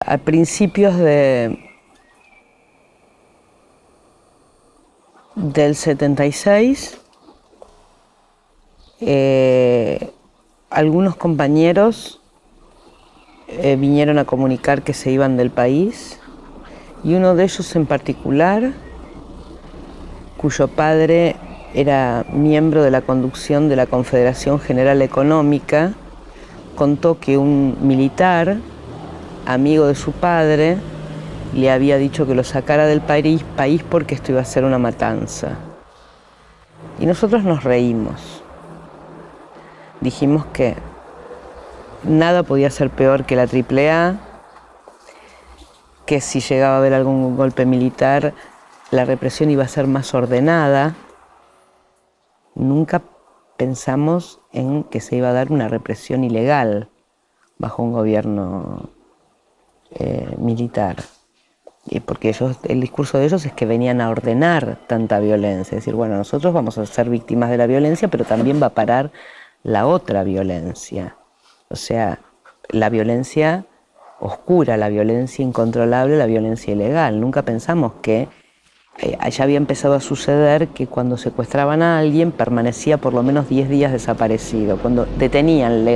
A principios del 76, algunos compañeros vinieron a comunicar que se iban del país, y uno de ellos en particular, cuyo padre era miembro de la conducción de la Confederación General Económica, contó que un militar, amigo de su padre, le había dicho que lo sacara del país porque esto iba a ser una matanza. Y nosotros nos reímos. Dijimos que nada podía ser peor que la AAA, que si llegaba a haber algún golpe militar, la represión iba a ser más ordenada. Nunca pensamos en que se iba a dar una represión ilegal bajo un gobierno militar. Porque el discurso de ellos es que venían a ordenar tanta violencia. Es decir, bueno, nosotros vamos a ser víctimas de la violencia, pero también va a parar la otra violencia. O sea, la violencia oscura, la violencia incontrolable, la violencia ilegal. Nunca pensamos que ya había empezado a suceder que cuando secuestraban a alguien permanecía por lo menos 10 días desaparecido. Cuando detenían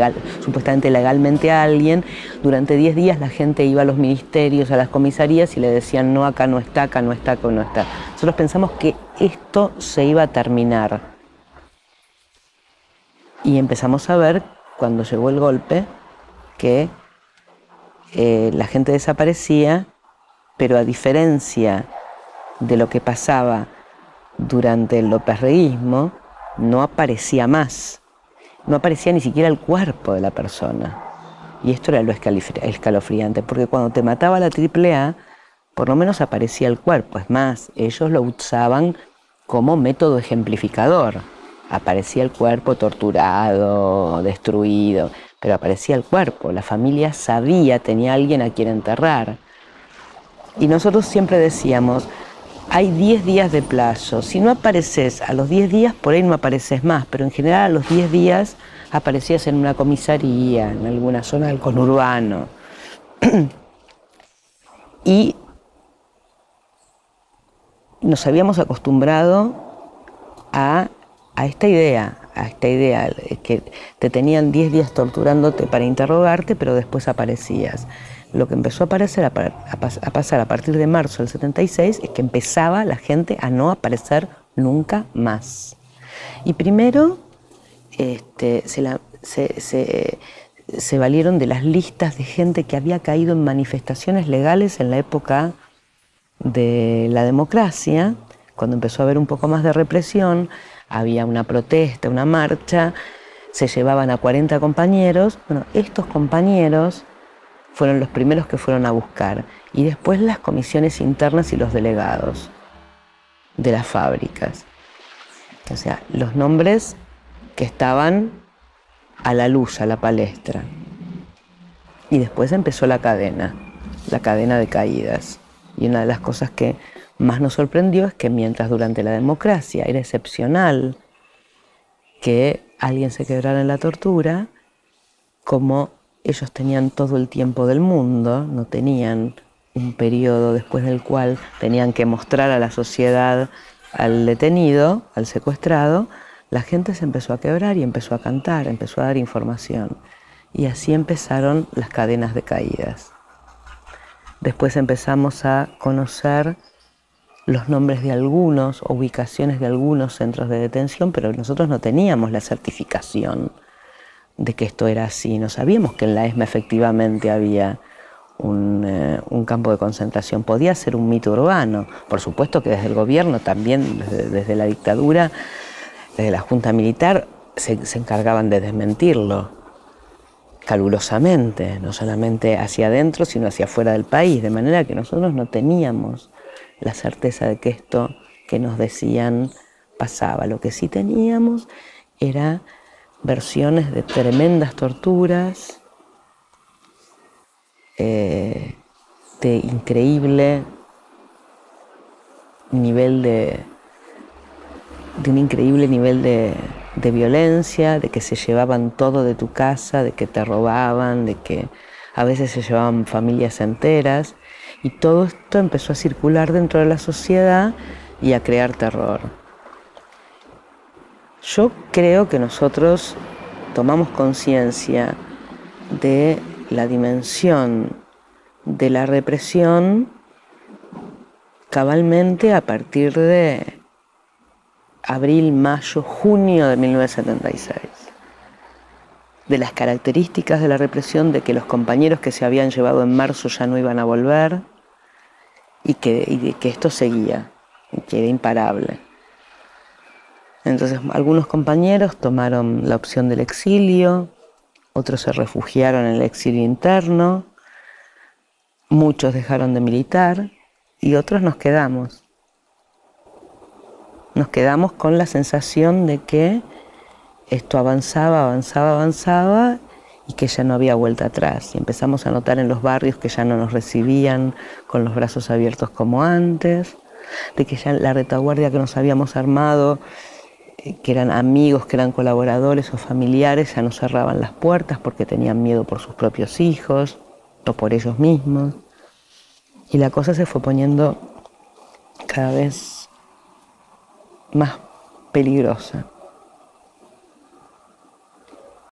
supuestamente legalmente a alguien, durante 10 días la gente iba a los ministerios, a las comisarías y le decían no, acá no está, acá no está, acá no está. Nosotros pensamos que esto se iba a terminar. Y empezamos a ver, cuando llegó el golpe, que la gente desaparecía, pero a diferencia de lo que pasaba durante el lópezreguismo, no aparecía más. No aparecía ni siquiera el cuerpo de la persona. Y esto era lo escalofriante, porque cuando te mataba la AAA, por lo menos aparecía el cuerpo. Es más, ellos lo usaban como método ejemplificador. Aparecía el cuerpo torturado, destruido, pero aparecía el cuerpo. La familia sabía, tenía alguien a quien enterrar. Y nosotros siempre decíamos, hay 10 días de plazo. Si no apareces a los 10 días, por ahí no apareces más, pero en general a los 10 días aparecías en una comisaría, en alguna zona del conurbano. Y nos habíamos acostumbrado a esta idea, que te tenían 10 días torturándote para interrogarte, pero después aparecías. Lo que empezó a pasar a partir de marzo del 76 es que empezaba la gente a no aparecer nunca más. Y primero se valieron de las listas de gente que había caído en manifestaciones legales en la época de la democracia, cuando empezó a haber un poco más de represión, había una protesta, una marcha, se llevaban a 40 compañeros. Bueno, estos compañeros fueron los primeros que fueron a buscar, y después las comisiones internas y los delegados de las fábricas. O sea, los nombres que estaban a la luz, a la palestra. Y después empezó la cadena de caídas. Y una de las cosas que más nos sorprendió es que mientras durante la democracia era excepcional que alguien se quebrara en la tortura, como ellos tenían todo el tiempo del mundo, no tenían un periodo después del cual tenían que mostrar a la sociedad al detenido, al secuestrado, la gente se empezó a quebrar y empezó a cantar, empezó a dar información. Y así empezaron las cadenas de caídas. Después empezamos a conocer los nombres de algunos, ubicaciones de algunos centros de detención, pero nosotros no teníamos la certificación de que esto era así. No sabíamos que en la ESMA efectivamente había un campo de concentración. Podía ser un mito urbano. Por supuesto que desde el gobierno, también desde la dictadura, desde la Junta Militar, se encargaban de desmentirlo calurosamente, no solamente hacia adentro, sino hacia afuera del país, de manera que nosotros no teníamos la certeza de que esto que nos decían pasaba. Lo que sí teníamos era versiones de tremendas torturas, de increíble nivel de un increíble nivel de violencia, de que se llevaban todo de tu casa, de que te robaban, de que a veces se llevaban familias enteras, y todo esto empezó a circular dentro de la sociedad y a crear terror. Yo creo que nosotros tomamos conciencia de la dimensión de la represión cabalmente a partir de abril, mayo, junio de 1976. De las características de la represión, de que los compañeros que se habían llevado en marzo ya no iban a volver, y de que esto seguía, y que era imparable. Entonces algunos compañeros tomaron la opción del exilio, otros se refugiaron en el exilio interno, muchos dejaron de militar y otros nos quedamos. Nos quedamos con la sensación de que esto avanzaba y que ya no había vuelta atrás. Y empezamos a notar en los barrios que ya no nos recibían con los brazos abiertos como antes, de que ya la retaguardia que nos habíamos armado, que eran amigos, que eran colaboradores o familiares, ya nos cerraban las puertas porque tenían miedo por sus propios hijos o por ellos mismos. Y la cosa se fue poniendo cada vez más peligrosa.